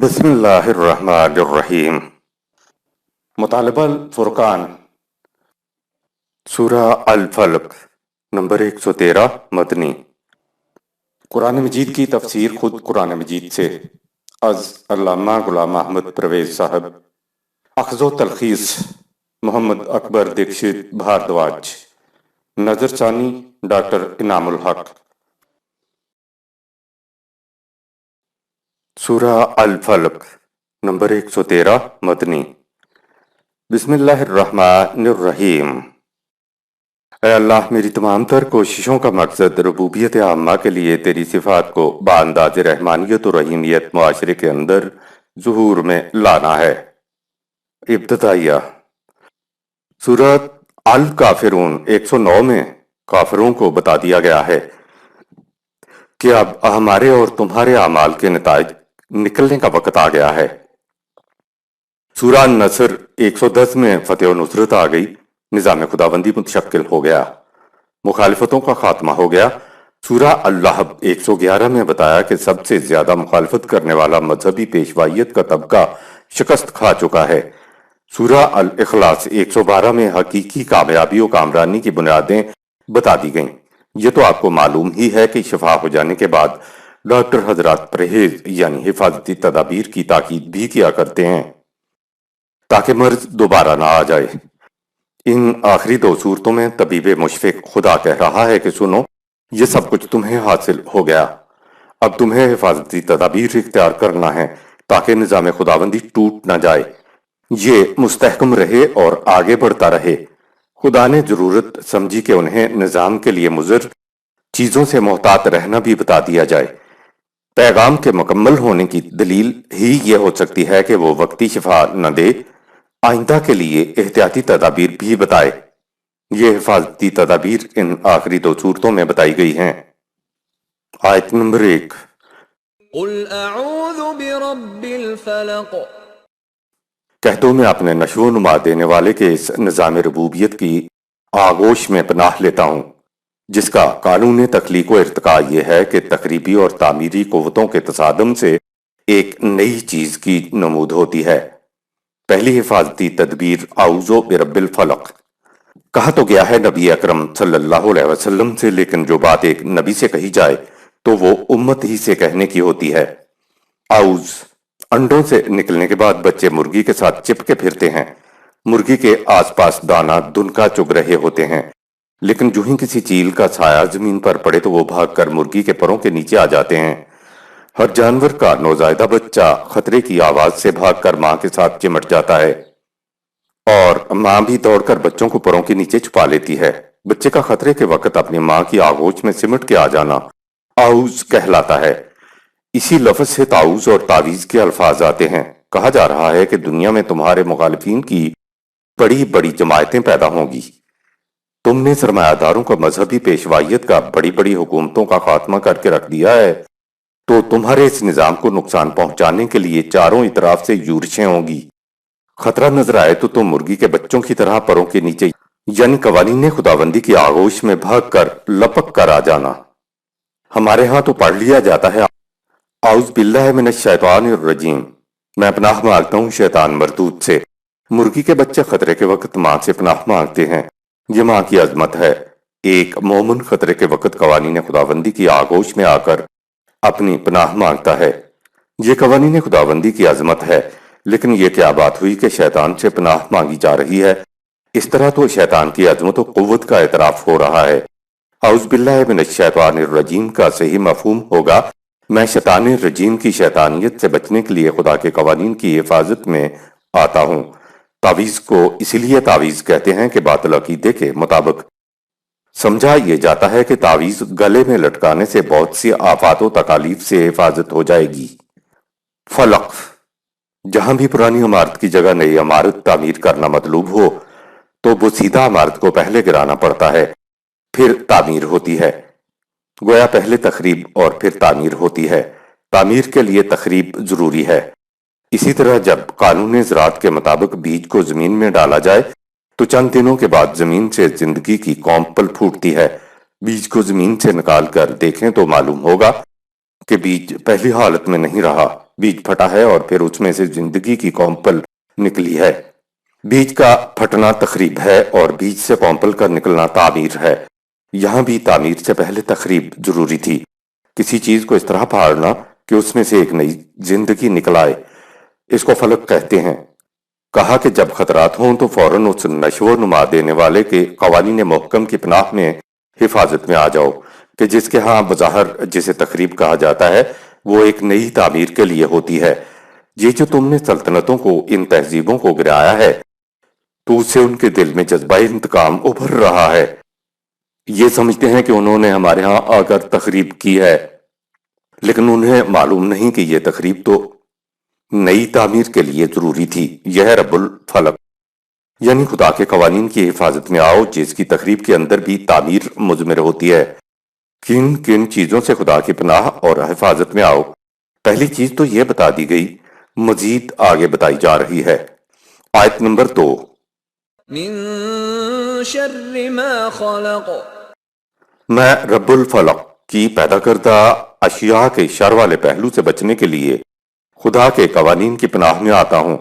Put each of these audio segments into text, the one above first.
بسم اللہ الرحمن الرحیم۔ مطالبہ الفرقان، سورہ الفلق، نمبر 113 مدنی۔ قرآن مجید کی تفسیر خود قرآن مجید سے از علامہ غلام احمد پرویز صاحب، اخذ و تلخیص محمد اکبر دیکشت بھاردواج، نظر ثانی ڈاکٹر انعام الحق۔ سورہ الفلق، نمبر 113 مدنی۔ بسم اللہ الرحمن الرحیم۔ اے اللہ، میری تمام تر کوششوں کا مقصد ربوبیت عامہ کے لیے تیری صفات کو بانداز رحمانیت و رحیمیت معاشرے کے اندر ظہور میں لانا ہے۔ ابتدائیہ۔ سورۃ الکافرون 109 میں کافروں کو بتا دیا گیا ہے کہ اب ہمارے اور تمہارے اعمال کے نتائج نکلنے کا وقت آ گیا ہے۔ سورہ النصر 110 میں فتح و نصرت آ گئی، نظام خداوندی متشکل ہو گیا، مخالفتوں کا خاتمہ ہو گیا۔ سورہ اللہب 111 میں بتایا کہ سب سے زیادہ مخالفت کرنے والا مذہبی پیشوائیت کا طبقہ شکست کھا چکا ہے۔ سورہ الاخلاص 112 میں حقیقی کامیابی و کامرانی کی بنیادیں بتا دی گئیں۔ یہ تو آپ کو معلوم ہی ہے کہ شفا ہو جانے کے بعد ڈاکٹر حضرات پرہیز یعنی حفاظتی تدابیر کی تاکید بھی کیا کرتے ہیں تاکہ مرض دوبارہ نہ آ جائے۔ ان آخری 2 صورتوں میں طبیب مشفق خدا کہہ رہا ہے کہ سنو، یہ سب کچھ تمہیں حاصل ہو گیا، اب تمہیں حفاظتی تدابیر اختیار کرنا ہے تاکہ نظام خداوندی ٹوٹ نہ جائے، یہ مستحکم رہے اور آگے بڑھتا رہے۔ خدا نے ضرورت سمجھی کہ انہیں نظام کے لیے مضر چیزوں سے محتاط رہنا بھی بتا دیا جائے۔ پیغام کے مکمل ہونے کی دلیل ہی یہ ہو سکتی ہے کہ وہ وقتی شفا نہ دے، آئندہ کے لیے احتیاطی تدابیر بھی بتائے۔ یہ حفاظتی تدابیر ان آخری 2 صورتوں میں بتائی گئی ہیں۔ آیت نمبر 1۔ قل اعوذ برب الفلق۔ کہہ دو میں اپنے نشو و نما دینے والے کے اس نظام ربوبیت کی آغوش میں پناہ لیتا ہوں، جس کا قانون تخلیق و ارتقاء یہ ہے کہ تخریبی اور تعمیری قوتوں کے تصادم سے ایک نئی چیز کی نمود ہوتی ہے۔ پہلی حفاظتی تدبیر اعوذ برب الفلق۔ کہا تو گیا ہے نبی اکرم صلی اللہ علیہ وسلم سے، لیکن جو بات ایک نبی سے کہی جائے تو وہ امت ہی سے کہنے کی ہوتی ہے۔ اعوذ، انڈوں سے نکلنے کے بعد بچے مرغی کے ساتھ چپکے پھرتے ہیں، مرغی کے آس پاس دانہ دنکا چگ رہے ہوتے ہیں، لیکن جو ہی کسی چیل کا سایہ زمین پر پڑے تو وہ بھاگ کر مرغی کے پروں کے نیچے آ جاتے ہیں۔ ہر جانور کا نوزائیدہ بچہ خطرے کی آواز سے بھاگ کر ماں کے ساتھ چمٹ جاتا ہے، اور ماں بھی دوڑ کر بچوں کو پروں کے نیچے چھپا لیتی ہے۔ بچے کا خطرے کے وقت اپنی ماں کی آغوش میں سمٹ کے آ جانا اعوذ کہلاتا ہے۔ اسی لفظ سے تعوذ اور تعویذ کے الفاظ آتے ہیں۔ کہا جا رہا ہے کہ دنیا میں تمہارے مخالفین کی بڑی بڑی جماعتیں پیدا ہوں گی۔ تم نے سرمایہ داروں کا مذہبی پیشوائیت کا بڑی بڑی حکومتوں کا خاتمہ کر کے رکھ دیا ہے، تو تمہارے اس نظام کو نقصان پہنچانے کے لیے چاروں اطراف سے یورشیں ہوں گی۔ خطرہ نظر آئے تو تم مرغی کے بچوں کی طرح پروں کے نیچے یعنی قوانین خداوندی کی آغوش میں بھاگ کر لپک کر آ جانا۔ ہمارے ہاں تو پڑھ لیا جاتا ہے اعوذ باللہ من الشیطان الرجیم، میں پناہ مانگتا ہوں شیطان مردود سے۔ مرغی کے بچے خطرے کے وقت ماں سے پناہ مانگتے ہیں، یہ ماں کی عظمت ہے۔ ایک مومن خطرے کے وقت قوانین خداوندی کی آغوش میں آ کر اپنی پناہ مانگتا ہے، یہ قوانین خداوندی کی عظمت ہے۔ لیکن یہ کیا بات ہوئی کہ شیطان سے پناہ مانگی جا رہی ہے؟ اس طرح تو شیطان کی عظمت و قوت کا اعتراف ہو رہا ہے۔ اعوذ باللہ من الشیطان الرجیم کا صحیح مفہوم ہوگا میں شیطان الرجیم کی شیطانیت سے بچنے کے لیے خدا کے قوانین کی حفاظت میں آتا ہوں۔ تعویذ کو اسی لیے تعویذ کہتے ہیں کہ باطل عقیدے کے مطابق سمجھا یہ جاتا ہے کہ تعویذ گلے میں لٹکانے سے بہت سی آفات و تکالیف سے حفاظت ہو جائے گی۔ فلق، جہاں بھی پرانی عمارت کی جگہ نئی عمارت تعمیر کرنا مطلوب ہو تو وہ سیدھا عمارت کو پہلے گرانا پڑتا ہے، پھر تعمیر ہوتی ہے۔ گویا پہلے تخریب اور پھر تعمیر ہوتی ہے۔ تعمیر کے لیے تخریب ضروری ہے۔ اسی طرح جب قانون زراعت کے مطابق بیج کو زمین میں ڈالا جائے تو چند دنوں کے بعد زمین سے زندگی کی کونپل پھوٹتی ہے۔ بیج کو زمین سے نکال کر دیکھیں تو معلوم ہوگا کہ بیج پہلی حالت میں نہیں رہا، بیج پھٹا ہے اور پھر اس میں سے زندگی کی کونپل نکلی ہے۔ بیج کا پھٹنا تخریب ہے اور بیج سے کونپل کا نکلنا تعمیر ہے۔ یہاں بھی تعمیر سے پہلے تخریب ضروری تھی، کسی چیز کو اس طرح پھاڑنا کہ اس میں سے ایک نئی زندگی نکل آئے۔ اس کو فلک کہتے ہیں۔ کہا کہ جب خطرات ہوں تو فوراً اس نشو و نما دینے والے کے قوانین محکم کی پناہ میں حفاظت میں آ جاؤ کہ جس کے ہاں بظاہر جسے تخریب کہا جاتا ہے وہ ایک نئی تعمیر کے لیے ہوتی ہے۔ یہ جو تم نے سلطنتوں کو، ان تہذیبوں کو گرایا ہے، تو اس سے ان کے دل میں جذبہ انتقام ابھر رہا ہے۔ یہ سمجھتے ہیں کہ انہوں نے ہمارے ہاں آ کر تخریب کی ہے، لیکن انہیں معلوم نہیں کہ یہ تخریب تو نئی تعمیر کے لیے ضروری تھی۔ یہ ہے رب الفلق، یعنی خدا کے قوانین کی حفاظت میں آؤ جس کی تخریب کے اندر بھی تعمیر مضمر ہوتی ہے۔ کن کن چیزوں سے خدا کی پناہ اور حفاظت میں آؤ؟ پہلی چیز تو یہ بتا دی گئی، مزید آگے بتائی جا رہی ہے۔ آیت نمبر 2، من شر ما خلق، میں رب الفلق کی پیدا کردہ اشیاء کے شر والے پہلو سے بچنے کے لیے خدا کے قوانین کی پناہ میں آتا ہوں،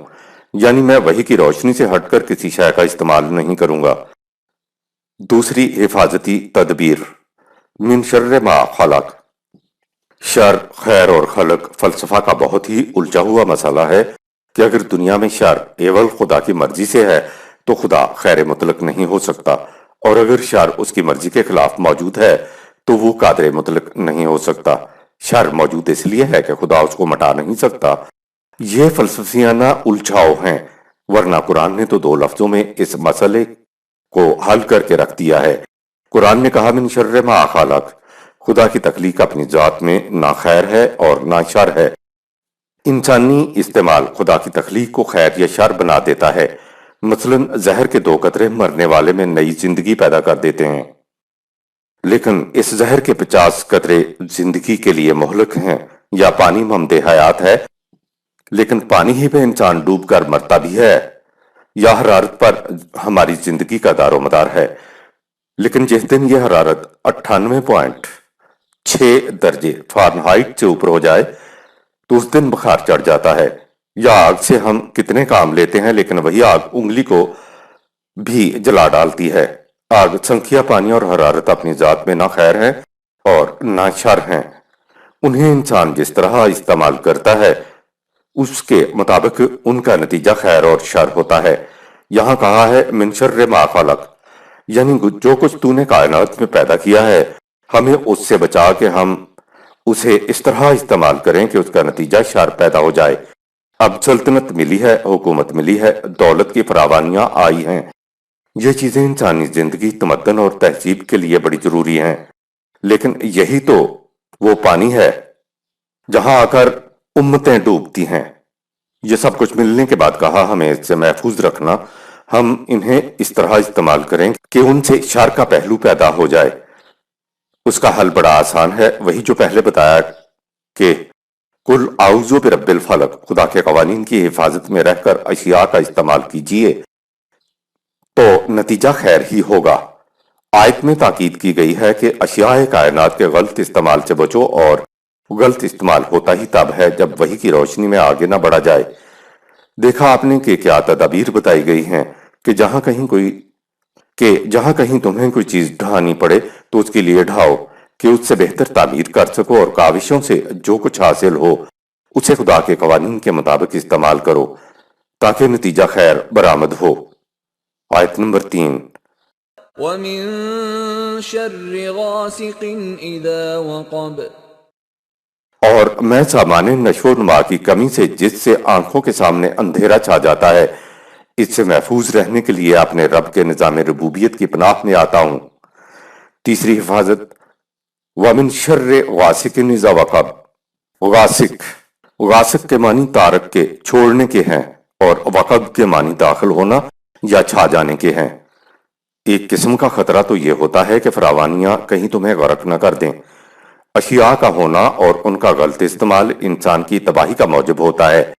یعنی میں وحی کی روشنی سے ہٹ کر کسی شے کا استعمال نہیں کروں گا۔ دوسری حفاظتی تدبیر، من شر ما خلق۔ شر، خیر اور خلق فلسفہ کا بہت ہی الجھا ہوا مسئلہ ہے کہ اگر دنیا میں شر ایول خدا کی مرضی سے ہے تو خدا خیر مطلق نہیں ہو سکتا، اور اگر شر اس کی مرضی کے خلاف موجود ہے تو وہ قادر مطلق نہیں ہو سکتا۔ شر موجود اس لیے ہے کہ خدا اس کو مٹا نہیں سکتا۔ یہ فلسفیانہ الجھاؤ ہیں، ورنہ قرآن نے تو 2 لفظوں میں اس مسئلے کو حل کر کے رکھ دیا ہے۔ قرآن نے کہا من شر ما خلق، خدا کی تخلیق اپنی ذات میں نہ خیر ہے اور نہ شر ہے۔ انسانی استعمال خدا کی تخلیق کو خیر یا شر بنا دیتا ہے۔ مثلا زہر کے 2 قطرے مرنے والے میں نئی زندگی پیدا کر دیتے ہیں، لیکن اس زہر کے 50 قطرے زندگی کے لیے مہلک ہیں۔ یا پانی ممد حیات ہے، لیکن پانی ہی پہ انسان ڈوب کر مرتا بھی ہے۔ یا حرارت پر ہماری زندگی کا دار و مدار ہے، لیکن جس دن یہ حرارت 98.6 درجے فارنہائٹ سے اوپر ہو جائے تو اس دن بخار چڑھ جاتا ہے۔ یا آگ سے ہم کتنے کام لیتے ہیں لیکن وہی آگ انگلی کو بھی جلا ڈالتی ہے۔ آگ، سنکھیا، پانی اور حرارت اپنی ذات میں نہ خیر ہیں اور نہ شر ہیں۔ انہیں انسان جس طرح استعمال کرتا ہے اس کے مطابق ان کا نتیجہ خیر اور شر ہوتا ہے۔ یہاں کہا ہے من شر ما خلق، یعنی جو کچھ تو نے کائنات میں پیدا کیا ہے ہمیں اس سے بچا کہ ہم اسے اس طرح استعمال کریں کہ اس کا نتیجہ شر پیدا ہو جائے۔ اب سلطنت ملی ہے، حکومت ملی ہے، دولت کی فراوانیاں آئی ہیں، یہ چیزیں انسانی زندگی، تمدن اور تہذیب کے لیے بڑی ضروری ہیں، لیکن یہی تو وہ پانی ہے جہاں آ کر امتیں ڈوبتی ہیں۔ یہ سب کچھ ملنے کے بعد کہا ہمیں اس سے محفوظ رکھنا، ہم انہیں اس طرح استعمال کریں کہ ان سے شر کا پہلو پیدا ہو جائے۔ اس کا حل بڑا آسان ہے، وہی جو پہلے بتایا کہ قل اعوذ برب الفلق، خدا کے قوانین کی حفاظت میں رہ کر اشیاء کا استعمال کیجئے تو نتیجہ خیر ہی ہوگا۔ آیت میں تاکید کی گئی ہے کہ اشیاء کائنات کے غلط استعمال سے بچو، اور غلط استعمال ہوتا ہی تب ہے جب وحی کی روشنی میں آگے نہ بڑھا جائے۔ دیکھا آپ نے کہ کیا تدابیر بتائی گئی ہیں کہ جہاں کہیں تمہیں کوئی چیز ڈھانی پڑے تو اس کے لیے ڈھاؤ کہ اس سے بہتر تعمیر کر سکو، اور کاوشوں سے جو کچھ حاصل ہو اسے خدا کے قوانین کے مطابق استعمال کرو تاکہ نتیجہ خیر برآمد ہو۔ آیت نمبر 3، وَمِن شَرِّ غَاسِقٍ إِذَا وَقَبَ، اور میں سامان نشو و نما کی کمی سے جس سے آنکھوں کے سامنے اندھیرا چھا جاتا ہے، اس سے محفوظ رہنے کے لیے اپنے رب کے نظام ربوبیت کی پناہ میں آتا ہوں۔ تیسری حفاظت، وَمِن شَرِّ غَاسِقٍ إِذَا وَقَبَ۔ غاسق کے معنی تارک کے، چھوڑنے کے ہیں، اور وقب کے معنی داخل ہونا یا چھا جانے کے ہیں۔ ایک قسم کا خطرہ تو یہ ہوتا ہے کہ فراوانیاں کہیں تمہیں غرق نہ کر دیں۔ اشیاء کا ہونا اور ان کا غلط استعمال انسان کی تباہی کا موجب ہوتا ہے،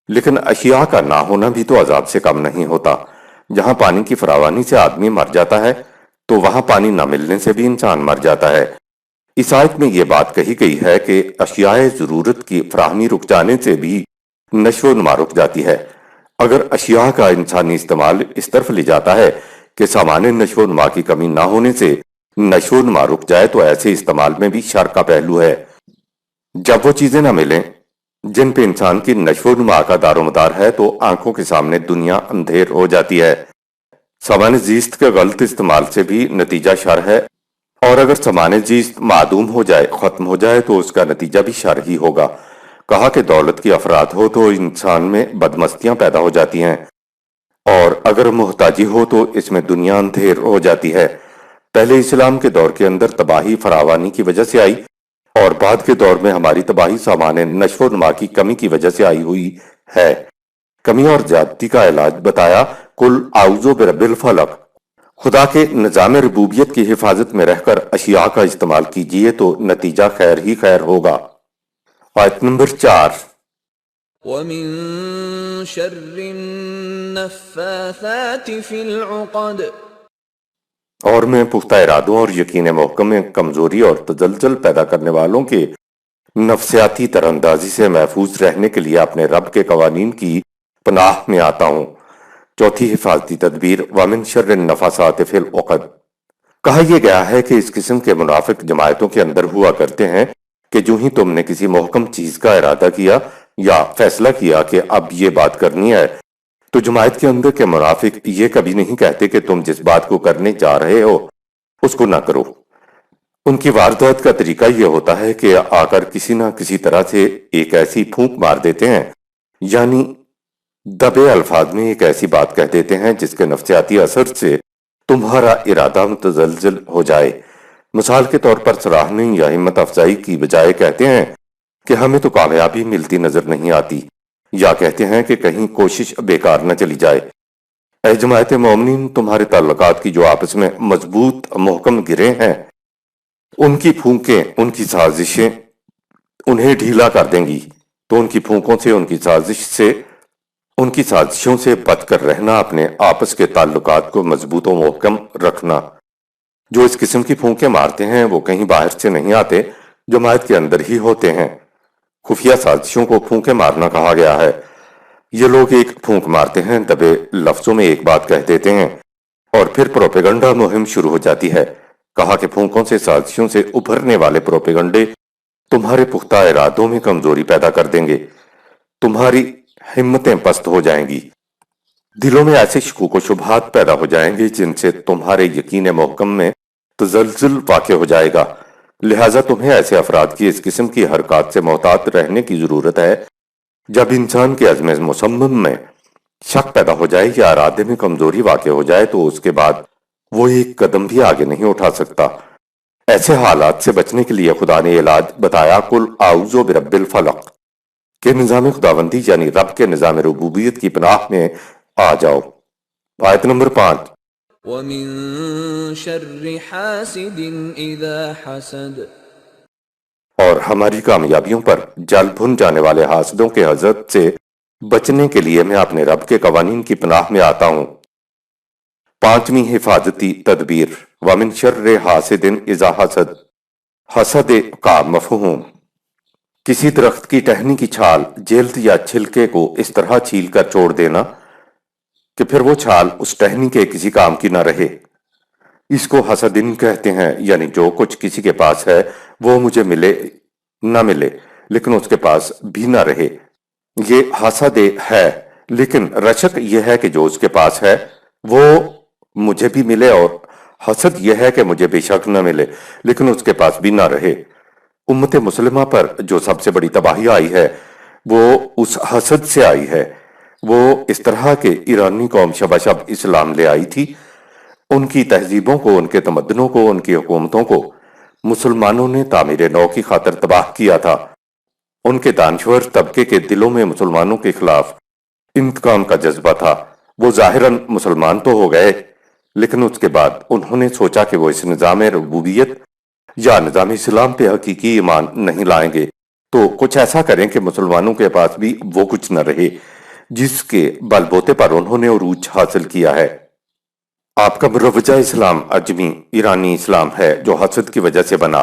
لیکن اشیاء کا نہ ہونا بھی تو عذاب سے کم نہیں ہوتا۔ جہاں پانی کی فراوانی سے آدمی مر جاتا ہے تو وہاں پانی نہ ملنے سے بھی انسان مر جاتا ہے۔ اس آیت میں یہ بات کہی گئی ہے کہ اشیاء ضرورت کی فراہمی رک جانے سے بھی نشو و نما رک جاتی ہے۔ اگر اشیاء کا انسانی استعمال اس طرف لے جاتا ہے کہ سامان نشو و نما کی کمی نہ ہونے سے نشو و نما رک جائے تو ایسے استعمال میں بھی شر کا پہلو ہے۔ جب وہ چیزیں نہ ملیں جن پہ انسان کی نشو و نما کا دار و مدار ہے تو آنکھوں کے سامنے دنیا اندھیر ہو جاتی ہے۔ سامان زیست کے غلط استعمال سے بھی نتیجہ شر ہے، اور اگر سامان زیست معدوم ہو جائے، ختم ہو جائے تو اس کا نتیجہ بھی شر ہی ہوگا۔ کہا کہ دولت کی افراد ہو تو انسان میں بدمستیاں پیدا ہو جاتی ہیں، اور اگر محتاجی ہو تو اس میں دنیا اندھیر ہو جاتی ہے۔ پہلے اسلام کے دور کے اندر تباہی فراوانی کی وجہ سے آئی، اور بعد کے دور میں ہماری تباہی سامان نشو و نما کی کمی کی وجہ سے آئی ہوئی ہے۔ کمی اور زیادتی کا علاج بتایا، قل اعوذ برب الفلق۔ خدا کے نظام ربوبیت کی حفاظت میں رہ کر اشیاء کا استعمال کیجئے تو نتیجہ خیر ہی خیر ہوگا۔ آیت نمبر 4۔ وَمِن شَرِّ النَّفَّاثَاتِ فِي الْعُقَدِ۔ اور میں پختہ ارادوں اور یقین محکم میں کمزوری اور تزلزل پیدا کرنے والوں کے نفسیاتی تراندازی سے محفوظ رہنے کے لیے اپنے رب کے قوانین کی پناہ میں آتا ہوں۔ چوتھی حفاظتی تدبیر، وَمِن شَرِّ النَّفَّاثَاتِ فِي الْعُقَدِ۔ کہا یہ گیا ہے کہ اس قسم کے منافق جماعتوں کے اندر ہوا کرتے ہیں کہ جو ہی تم نے کسی محکم چیز کا ارادہ کیا یا فیصلہ کیا کہ اب یہ بات کرنی ہے، تو جماعت کے اندر کے منافق یہ کبھی نہیں کہتے کہ تم جس بات کو کرنے جا رہے ہو اس کو نہ کرو۔ ان کی واردات کا طریقہ یہ ہوتا ہے کہ آ کر کسی نہ کسی طرح سے ایک ایسی پھونک مار دیتے ہیں، یعنی دبے الفاظ میں ایک ایسی بات کہہ دیتے ہیں جس کے نفسیاتی اثر سے تمہارا ارادہ متزلزل ہو جائے۔ مثال کے طور پر سراہنے یا ہمت افزائی کی بجائے کہتے ہیں کہ ہمیں تو کامیابی ملتی نظر نہیں آتی، یا کہتے ہیں کہ کہیں کوشش بیکار نہ چلی جائے۔ اے جماعت مومنین، تمہارے تعلقات کی جو آپس میں مضبوط محکم گرے ہیں، ان کی پھونکیں، ان کی سازشیں انہیں ڈھیلا کر دیں گی، تو ان کی پھونکوں سے، ان کی سازشوں سے بچ کر رہنا، اپنے آپس کے تعلقات کو مضبوط و محکم رکھنا۔ جو اس قسم کی پھونکیں مارتے ہیں وہ کہیں باہر سے نہیں آتے، جماعت کے اندر ہی ہوتے ہیں۔ خفیہ سازشوں کو پھونکیں مارنا کہا گیا ہے۔ یہ لوگ ایک پھونک مارتے ہیں، دبے لفظوں میں ایک بات کہہ دیتے ہیں، اور پھر پروپیگنڈا مہم شروع ہو جاتی ہے۔ کہا کہ پھونکوں سے، سازشوں سے ابھرنے والے پروپیگنڈے تمہارے پختہ ارادوں میں کمزوری پیدا کر دیں گے، تمہاری ہمتیں پست ہو جائیں گی، دلوں میں ایسے شکوک و شبہات پیدا ہو جائیں گے جن سے تمہارے یقین محکم میں تزلزل واقع ہو جائے گا۔ لہٰذا تمہیں ایسے افراد کی اس قسم کی حرکات سے محتاط رہنے کی ضرورت ہے۔ جب انسان کے عزم مصمم میں شک پیدا ہو جائے یا ارادے میں کمزوری واقع ہو جائے تو اس کے بعد وہ ایک قدم بھی آگے نہیں اٹھا سکتا۔ ایسے حالات سے بچنے کے لیے خدا نے علاج بتایا، قل اعوذ برب الفلق، کہ نظام خداوندی یعنی رب کے نظام ربوبیت کی پناہ میں آ جاؤ۔ آیت نمبر 5۔ وَمِن شَرِّ حَاسِدٍ إِذَا حَسَدَ۔ اور ہماری کامیابیوں پر جل بھن جانے والے حاسدوں کے حسد سے بچنے کے لیے میں اپنے رب کے قوانین کی پناہ میں آتا ہوں۔ پانچویں حفاظتی تدبیر، وَمِن شَرِّ حَاسِدٍ إِذَا حَسَدَ۔ حسد کا مفہوم، کسی درخت کی ٹہنی کی چھال، جلد یا چھلکے کو اس طرح چھیل کر چھوڑ دینا کہ پھر وہ چھال اس ٹہنی کے کسی کام کی نہ رہے، اس کو حسدن کہتے ہیں۔ یعنی جو کچھ کسی کے پاس ہے وہ مجھے ملے نہ ملے لیکن اس کے پاس بھی نہ رہے، یہ حسد ہے۔ لیکن رشک یہ ہے کہ جو اس کے پاس ہے وہ مجھے بھی ملے، اور حسد یہ ہے کہ مجھے بے شک نہ ملے لیکن اس کے پاس بھی نہ رہے۔ امت مسلمہ پر جو سب سے بڑی تباہی آئی ہے وہ اس حسد سے آئی ہے۔ وہ اس طرح کہ ایرانی قوم شبہ شب اسلام لے آئی تھی، ان کی تہذیبوں کو، ان کے تمدنوں کو، ان کی حکومتوں کو مسلمانوں نے تعمیر نو کی خاطر تباہ کیا تھا۔ ان کے دانشور طبقے کے دلوں میں مسلمانوں کے خلاف انتقام کا جذبہ تھا۔ وہ ظاہراً مسلمان تو ہو گئے لیکن اس کے بعد انہوں نے سوچا کہ وہ اس نظام ربوبیت یا نظام اسلام پہ حقیقی ایمان نہیں لائیں گے، تو کچھ ایسا کریں کہ مسلمانوں کے پاس بھی وہ کچھ نہ رہے جس کے بل بوتے پر انہوں نے عروج حاصل کیا ہے۔ آپ کا مروجہ اسلام اجمی ایرانی اسلام ہے جو حسد کی وجہ سے بنا۔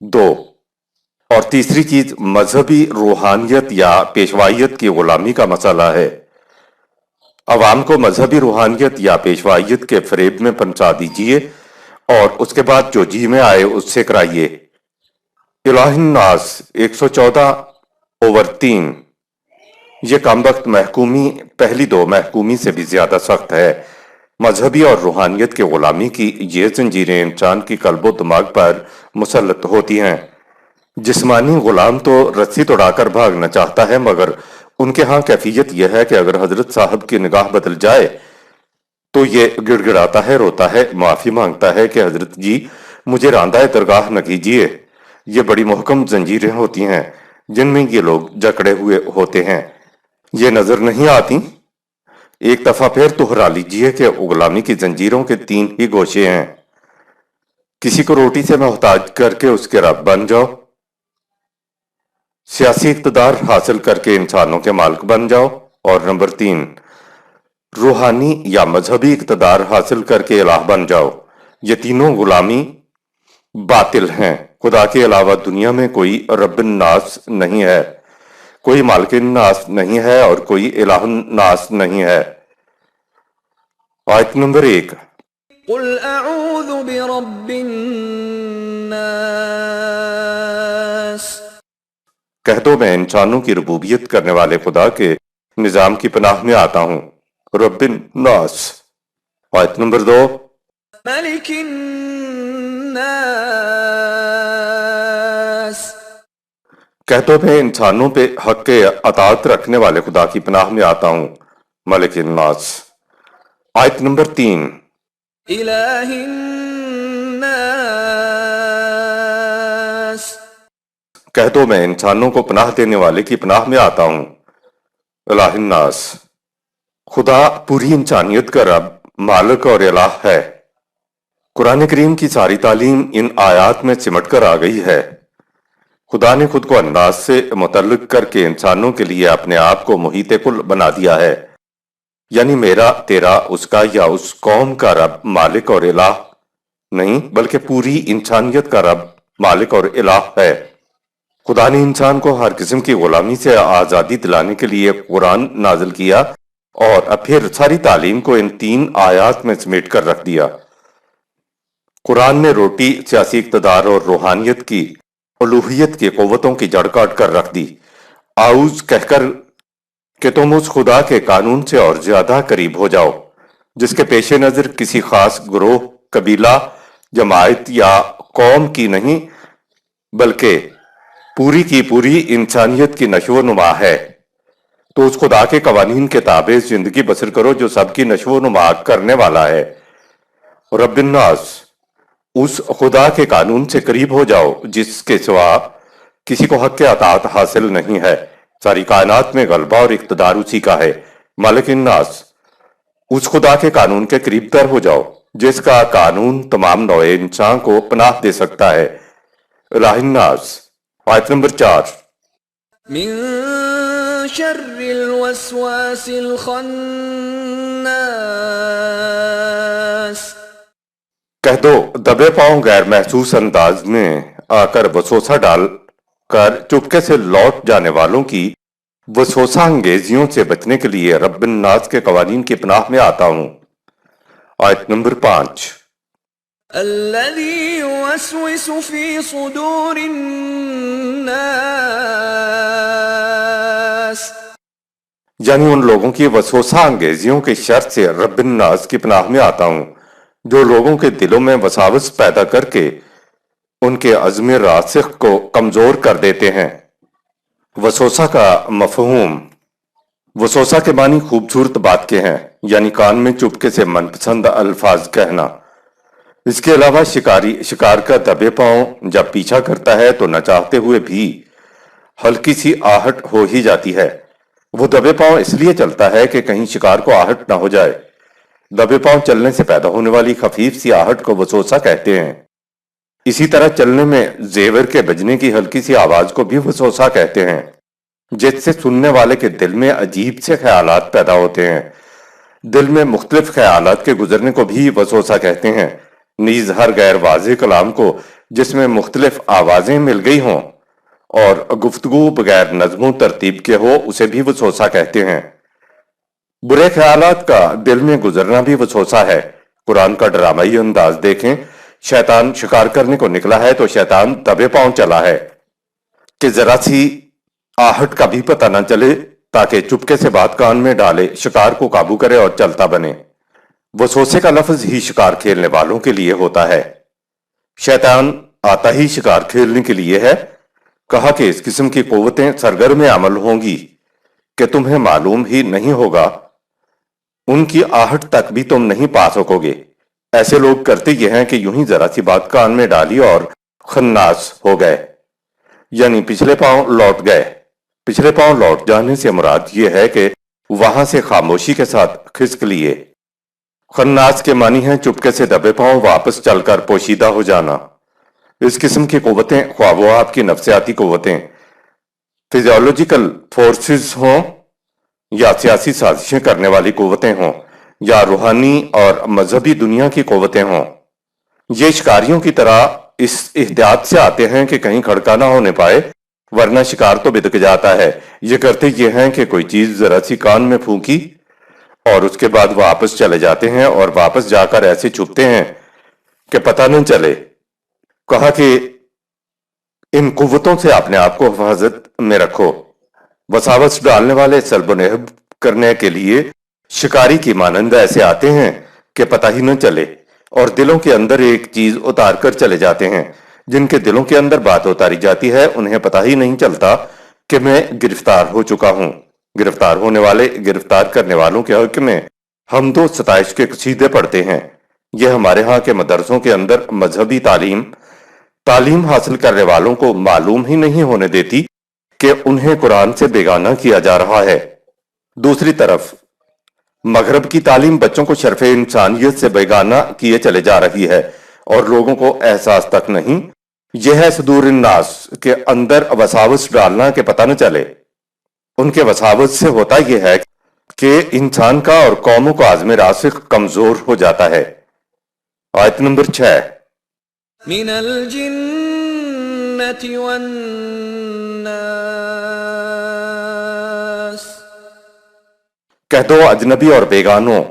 2। اور تیسری چیز مذہبی روحانیت یا پیشوائیت کی غلامی کا مسئلہ ہے۔ عوام کو مذہبی روحانیت یا پیشوائیت کے فریب میں پہنچا دیجئے اور اس کے بعد جو جی میں آئے اس سے کرائیے۔ الہ الناس 114/3۔ یہ کم وقت محکومی پہلی دو محکومی سے بھی زیادہ سخت ہے۔ مذہبی اور روحانیت کی غلامی کی یہ زنجیریں انسان کی قلب و دماغ پر مسلط ہوتی ہیں۔ جسمانی غلام تو رسی توڑا کر بھاگنا چاہتا ہے، مگر ان کے ہاں کیفیت یہ ہے کہ اگر حضرت صاحب کی نگاہ بدل جائے تو یہ گڑ گڑاتا ہے، روتا ہے، معافی مانگتا ہے کہ حضرت جی مجھے راندہ درگاہ نہ کیجیے۔ یہ بڑی محکم زنجیریں ہوتی ہیں جن میں یہ لوگ جکڑے ہوئے ہوتے ہیں۔ یہ نظر نہیں آتی؟ ایک دفعہ پھر دہرا لیجئے کہ غلامی کی زنجیروں کے 3 ہی گوشے ہیں۔ کسی کو روٹی سے محتاج کر کے اس کے رب بن جاؤ، سیاسی اقتدار حاصل کر کے انسانوں کے مالک بن جاؤ، اور نمبر 3 روحانی یا مذہبی اقتدار حاصل کر کے الہ بن جاؤ۔ یہ تینوں غلامی باطل ہیں۔ خدا کے علاوہ دنیا میں کوئی رب الناس نہیں ہے، کوئی مالک الناس نہیں ہے اور کوئی الہ الناس نہیں ہے۔ آیت نمبر 1۔ قل اعوذ برب الناس، کہہ دو میں انسانوں کی ربوبیت کرنے والے خدا کے نظام کی پناہ میں آتا ہوں، رب الناس۔ آیت نمبر 2۔ ملک الناس، کہہ دو میں انسانوں پہ حق اطاعت رکھنے والے خدا کی پناہ میں آتا ہوں، ملک الناس۔ آیت نمبر 3۔ الہ الناس، کہہ دو میں انسانوں کو پناہ دینے والے کی پناہ میں آتا ہوں، الہ الناس۔ خدا پوری انسانیت کا رب، مالک اور الہ ہے۔ قرآن کریم کی ساری تعلیم ان آیات میں سمٹ کر آ گئی ہے۔ خدا نے خود کو الناس سے متعلق کر کے انسانوں کے لیے اپنے آپ کو محیط کل بنا دیا ہے، یعنی میرا، تیرا، اس کا یا اس قوم کا رب مالک اور الہ نہیں، بلکہ پوری انسانیت کا رب مالک اور الہ ہے۔ خدا نے انسان کو ہر قسم کی غلامی سے آزادی دلانے کے لیے قرآن نازل کیا اور پھر ساری تعلیم کو ان 3 آیات میں سمیٹ کر رکھ دیا۔ قرآن نے روٹی، سیاسی اقتدار اور روحانیت کی الوہیت کی قوتوں کی جڑ کاٹ کر رکھ دی، اعوذ کہہ کر کہ تم اس خدا کے قانون سے اور زیادہ قریب ہو جاؤ جس کے پیش نظر کسی خاص گروہ، قبیلہ، جماعت یا قوم کی نہیں بلکہ پوری کی پوری انسانیت کی نشو و نما ہے۔ تو اس خدا کے قوانین کے تابع زندگی بسر کرو جو سب کی نشو و نما کرنے والا ہے۔ رب الناس، اس خدا کے قانون سے قریب ہو جاؤ جس کے سوا کسی کو حق اطاعت حاصل نہیں ہے۔ ساری کائنات میں غلبہ اور اقتدار اسی کا ہے۔ مالک الناس، اس خدا کے قانون کے قریب تر ہو جاؤ جس کا قانون تمام نوع انسان کو پناہ دے سکتا ہے، الہ الناس۔ آیت نمبر 4۔ من شر الوسواس الخناس، کہہ دو دبے پاؤں غیر محسوس انداز میں آ کر وسوسہ ڈال کر چپکے سے لوٹ جانے والوں کی وسوسہ انگیزیوں سے بچنے کے لیے رب الناس کے قوانین کی پناہ میں آتا ہوں۔ آیت نمبر 5۔ الذي يوسوس في صدور الناس، یعنی ان لوگوں کی وسوسہ انگیزیوں کے شر سے رب الناس کی پناہ میں آتا ہوں جو لوگوں کے دلوں میں وساوس پیدا کر کے ان کے عزم راسخ کو کمزور کر دیتے ہیں۔ وسوسہ کا مفہوم۔ وسوسہ کے معنی خوبصورت بات کے ہیں، یعنی کان میں چپکے سے من پسند الفاظ کہنا۔ اس کے علاوہ شکار کا دبے پاؤں جب پیچھا کرتا ہے تو نہ چاہتے ہوئے بھی ہلکی سی آہٹ ہو ہی جاتی ہے۔ وہ دبے پاؤں اس لیے چلتا ہے کہ کہیں شکار کو آہٹ نہ ہو جائے۔ دبے پاؤں چلنے سے پیدا ہونے والی خفیف سی آہٹ کو وسوسہ کہتے ہیں۔ اسی طرح چلنے میں زیور کے بجنے کی ہلکی سی آواز کو بھی وسوسہ کہتے ہیں، جس سے سننے والے کے دل میں عجیب سے خیالات پیدا ہوتے ہیں۔ دل میں مختلف خیالات کے گزرنے کو بھی وسوسہ کہتے ہیں۔ نیز ہر غیر واضح کلام کو جس میں مختلف آوازیں مل گئی ہوں اور گفتگو بغیر نظم و ترتیب کے ہو اسے بھی وسوسہ کہتے ہیں۔ برے خیالات کا دل میں گزرنا بھی وسوسہ ہے۔ قرآن کا ڈرامائی انداز دیکھیں، شیطان شکار کرنے کو نکلا ہے تو شیطان دبے پاؤں چلا ہے کہ ذرا سی آہٹ کا بھی پتہ نہ چلے، تاکہ چپکے سے بات کان میں ڈالے، شکار کو قابو کرے اور چلتا بنے۔ وسوسے کا لفظ ہی شکار کھیلنے والوں کے لیے ہوتا ہے۔ شیطان آتا ہی شکار کھیلنے کے لیے ہے۔ کہا کہ اس قسم کی قوتیں سرگرم عمل ہوں گی کہ تمہیں معلوم ہی نہیں ہوگا، ان کی آہٹ تک بھی تم نہیں پا سکو گے۔ ایسے لوگ کرتے یہ ہیں کہ یوں ہی ذرا سی بات کان میں ڈالی اور خناس ہو گئے، یعنی پچھلے پاؤں لوٹ گئے۔ پچھلے پاؤں لوٹ جانے سے مراد یہ ہے کہ وہاں سے خاموشی کے ساتھ کھسک لیے۔ خناس کے معنی ہیں چپکے سے دبے پاؤں واپس چل کر پوشیدہ ہو جانا۔ اس قسم کی قوتیں، خواہ وہ آپ کی نفسیاتی قوتیں، فزیولوجیکل فورسز ہوں یا سیاسی سازشیں کرنے والی قوتیں ہوں یا روحانی اور مذہبی دنیا کی قوتیں ہوں، یہ شکاریوں کی طرح اس احتیاط سے آتے ہیں کہ کہیں کھڑکا نہ ہونے پائے، ورنہ شکار تو بدک جاتا ہے۔ یہ کرتے یہ ہیں کہ کوئی چیز ذرا سی کان میں پھونکی اور اس کے بعد واپس چلے جاتے ہیں، اور واپس جا کر ایسے چھپتے ہیں کہ پتہ نہ چلے۔ کہا کہ ان قوتوں سے اپنے آپ کو حفاظت میں رکھو۔ وساوس ڈالنے والے سلب و نہب کرنے کے لیے شکاری کی مانند ایسے آتے ہیں کہ پتہ ہی نہ چلے، اور دلوں کے اندر ایک چیز اتار کر چلے جاتے ہیں۔ جن کے دلوں کے اندر بات اتاری جاتی ہے انہیں پتہ ہی نہیں چلتا کہ میں گرفتار ہو چکا ہوں۔ گرفتار ہونے والے گرفتار کرنے والوں کے حق میں حمد و ستائش کے قصیدے پڑھتے ہیں۔ یہ ہمارے ہاں کے مدرسوں کے اندر مذہبی تعلیم حاصل کرنے والوں کو معلوم ہی نہیں ہونے دیتی کہ انہیں قرآن سے بیگانہ کیا جا رہا ہے۔ دوسری طرف مغرب کی تعلیم بچوں کو شرف انسانیت سے بیگانہ کیے چلے جا رہی ہے، اور لوگوں کو احساس تک نہیں۔ یہ ہے صدور الناس کے اندر وساوس ڈالنا کہ پتہ نہ چلے۔ ان کے وساوس سے ہوتا یہ ہے کہ انسان کا اور قوموں کا عزم راسخ کمزور ہو جاتا ہے۔ آیت نمبر 6۔ من الجنة والناس، کہہ دو اجنبی اور بیگانوں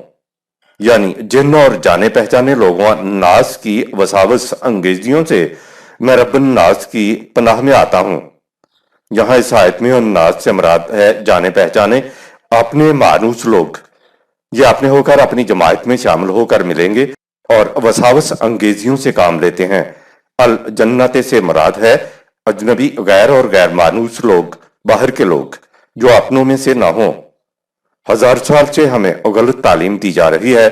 یعنی جن اور جانے پہچانے لوگوں ناس کی وساوس انگیزیوں سے میں رب الناس کی پناہ میں آتا ہوں۔ یہاں اس آیت میں الناس سے مراد ہے جانے پہچانے اپنے مانوس لوگ۔ یہ اپنے ہو کر اپنی جماعت میں شامل ہو کر ملیں گے اور وساوس انگیزیوں سے کام لیتے ہیں۔ الجنت سے مراد ہے اجنبی، غیر اور غیر مانوس لوگ، باہر کے لوگ جو اپنوں میں سے نہ ہوں۔ ہزار سال سے ہمیں غلط تعلیم دی جا رہی ہے۔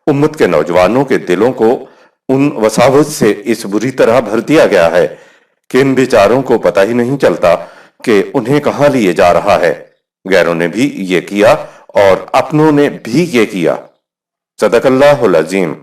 امت کے نوجوانوں کے دلوں کو ان وساوس سے اس بری طرح بھر دیا گیا ہے کہ ان بیچاروں کو پتہ ہی نہیں چلتا کہ انہیں کہاں لیے جا رہا ہے۔ غیروں نے بھی یہ کیا اور اپنوں نے بھی یہ کیا۔ صدق اللہ العظیم۔